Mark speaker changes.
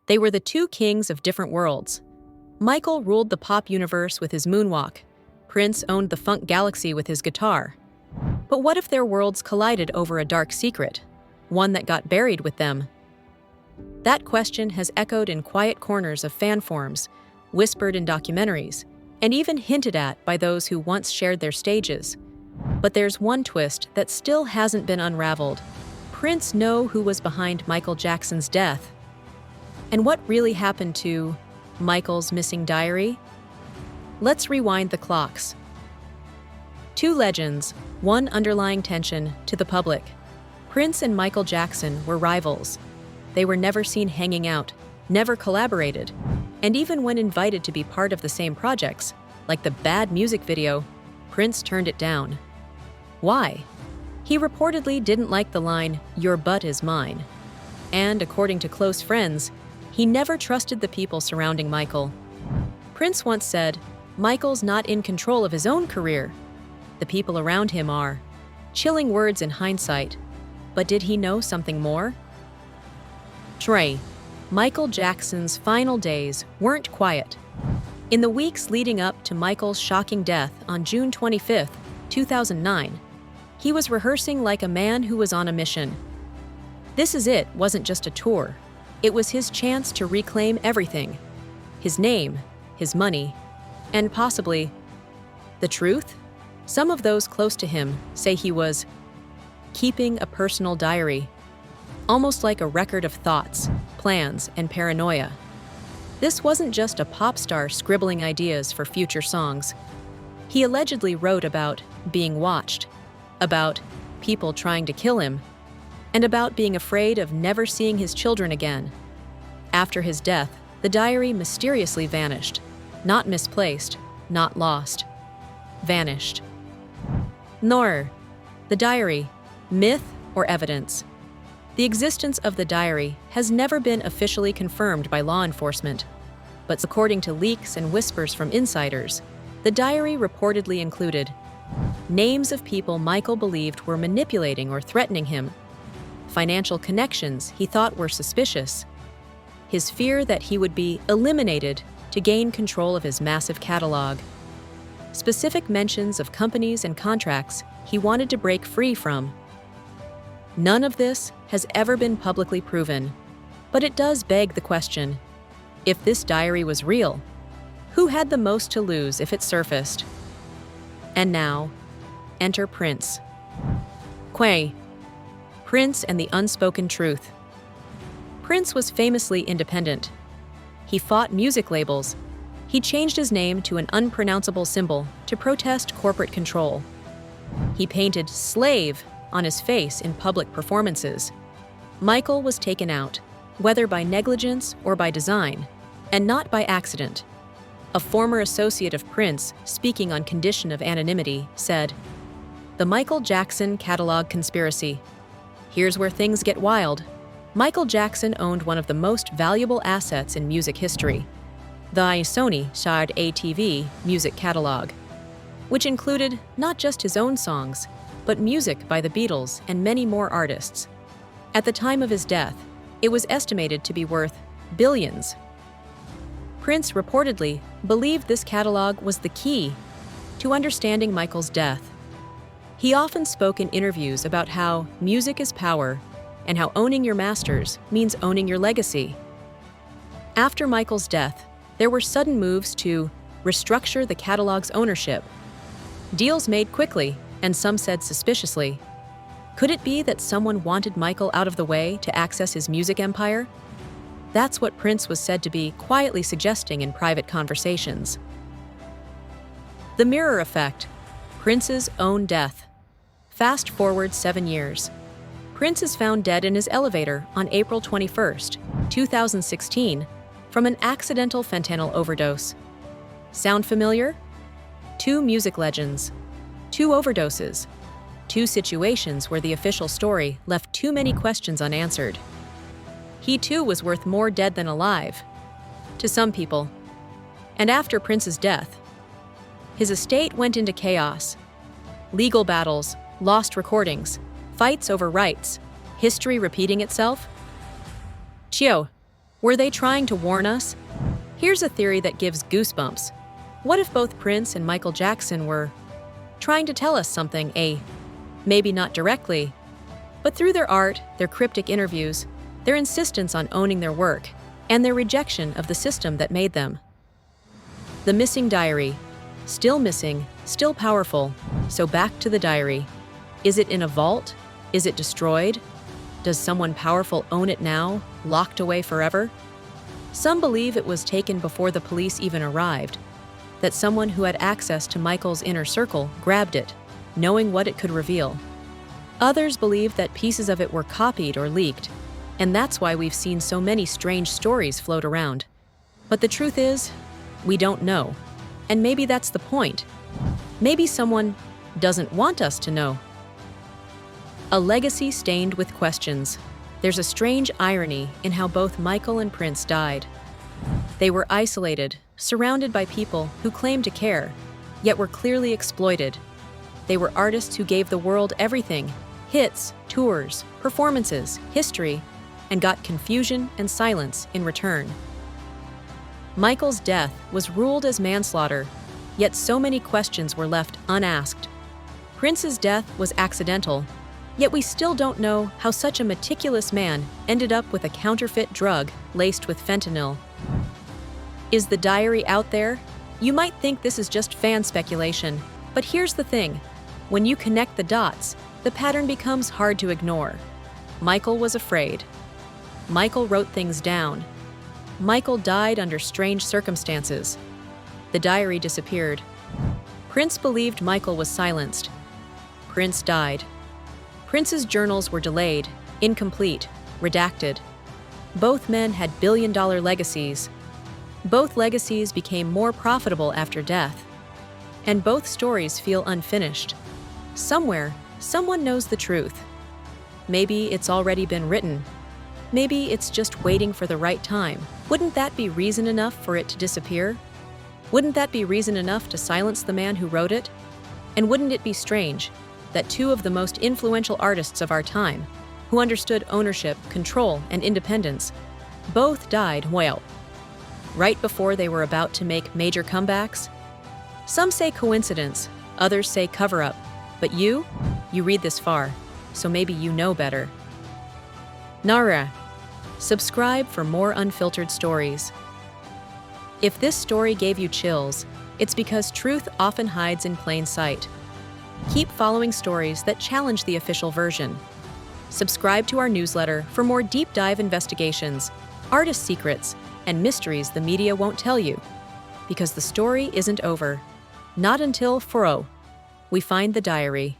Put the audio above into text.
Speaker 1: They were the two kings of different worlds. Michael ruled the pop universe with his moonwalk. Prince owned the funk galaxy with his guitar. But what if their worlds collided over a dark secret, one that got buried with them? That question has echoed in quiet corners of fan forums, whispered in documentaries, and even hinted at by those who once shared their stages. But there's one twist that still hasn't been unraveled. Prince know who was behind Michael Jackson's death? And what really happened to Michael's missing diary? Let's rewind the clocks. Two legends, one underlying tension to the public. Prince and Michael Jackson were rivals. They were never seen hanging out, never collaborated, and even when invited to be part of the same projects, like the Bad music video, Prince turned it down. Why? He reportedly didn't like the line, "Your butt is mine." And according to close friends, he never trusted the people surrounding Michael. Prince once said, "Michael's not in control of his own career. The people around him are." Chilling words in hindsight. But did he know something more? Trey, Michael Jackson's final days weren't quiet. In the weeks leading up to Michael's shocking death on June 25, 2009, he was rehearsing like a man who was on a mission. This Is It wasn't just a tour. It was his chance to reclaim everything. His name, his money, and possibly the truth? Some of those close to him say he was keeping a personal diary, almost like a record of thoughts, plans, and paranoia. This wasn't just a pop star scribbling ideas for future songs. He allegedly wrote about being watched, about people trying to kill him, and about being afraid of never seeing his children again. After his death, the diary mysteriously vanished. Not misplaced, not lost. Vanished. Nor the diary, myth or evidence. The existence of the diary has never been officially confirmed by law enforcement, but according to leaks and whispers from insiders, the diary reportedly included names of people Michael believed were manipulating or threatening him, financial connections he thought were suspicious, his fear that he would be eliminated to gain control of his massive catalog, specific mentions of companies and contracts he wanted to break free from. None of this has ever been publicly proven, but it does beg the question, if this diary was real, who had the most to lose if it surfaced? And now, enter Prince. Quay. Prince and the unspoken truth. Prince was famously independent. He fought music labels. He changed his name to an unpronounceable symbol to protest corporate control. He painted "slave" on his face in public performances. Michael was taken out, whether by negligence or by design, and not by accident. A former associate of Prince, speaking on condition of anonymity, said, "The Michael Jackson catalog conspiracy. Here's where things get wild. Michael Jackson owned one of the most valuable assets in music history, the Sony Shard ATV music catalog, which included not just his own songs, but music by the Beatles and many more artists. At the time of his death, it was estimated to be worth billions." Prince reportedly believed this catalog was the key to understanding Michael's death. He often spoke in interviews about how music is power and how owning your masters means owning your legacy. After Michael's death, there were sudden moves to restructure the catalog's ownership. Deals made quickly, and some said suspiciously. Could it be that someone wanted Michael out of the way to access his music empire? That's what Prince was said to be quietly suggesting in private conversations. The mirror effect. Prince's own death. Fast forward 7 years. Prince is found dead in his elevator on April 21, 2016, from an accidental fentanyl overdose. Sound familiar? Two music legends. Two overdoses. Two situations where the official story left too many questions unanswered. He too was worth more dead than alive, to some people. And after Prince's death, his estate went into chaos. Legal battles, lost recordings, fights over rights, history repeating itself. Chio, Were they trying to warn us? Here's a theory that gives goosebumps. What if both Prince and Michael Jackson were trying to tell us something, maybe not directly, but through their art, their cryptic interviews, their insistence on owning their work, and their rejection of the system that made them? The missing diary. Still missing, still powerful. So back to the diary. Is it in a vault? Is it destroyed? Does someone powerful own it now, locked away forever? Some believe it was taken before the police even arrived, that someone who had access to Michael's inner circle grabbed it, knowing what it could reveal. Others believe that pieces of it were copied or leaked, and that's why we've seen so many strange stories float around. But the truth is, we don't know. And maybe that's the point. Maybe someone doesn't want us to know. A legacy stained with questions. There's a strange irony in how both Michael and Prince died. They were isolated, surrounded by people who claimed to care, yet were clearly exploited. They were artists who gave the world everything: hits, tours, performances, history, and got confusion and silence in return. Michael's death was ruled as manslaughter, yet so many questions were left unasked. Prince's death was accidental, yet we still don't know how such a meticulous man ended up with a counterfeit drug laced with fentanyl. Is the diary out there? You might think this is just fan speculation, but here's the thing. When you connect the dots, the pattern becomes hard to ignore. Michael was afraid. Michael wrote things down. Michael died under strange circumstances. The diary disappeared. Prince believed Michael was silenced. Prince died. Prince's journals were delayed, incomplete, redacted. Both men had billion-dollar legacies. Both legacies became more profitable after death. And both stories feel unfinished. Somewhere, someone knows the truth. Maybe it's already been written. Maybe it's just waiting for the right time. Wouldn't that be reason enough for it to disappear? Wouldn't that be reason enough to silence the man who wrote it? And wouldn't it be strange that two of the most influential artists of our time, who understood ownership, control, and independence, both died, right before they were about to make major comebacks? Some say coincidence, others say cover-up, but you read this far, so maybe you know better. Nara. Subscribe for more unfiltered stories. If this story gave you chills, it's because truth often hides in plain sight. Keep following stories that challenge the official version. Subscribe to our newsletter for more deep dive investigations, artist secrets, and mysteries the media won't tell you. Because the story isn't over. Not until we find the diary.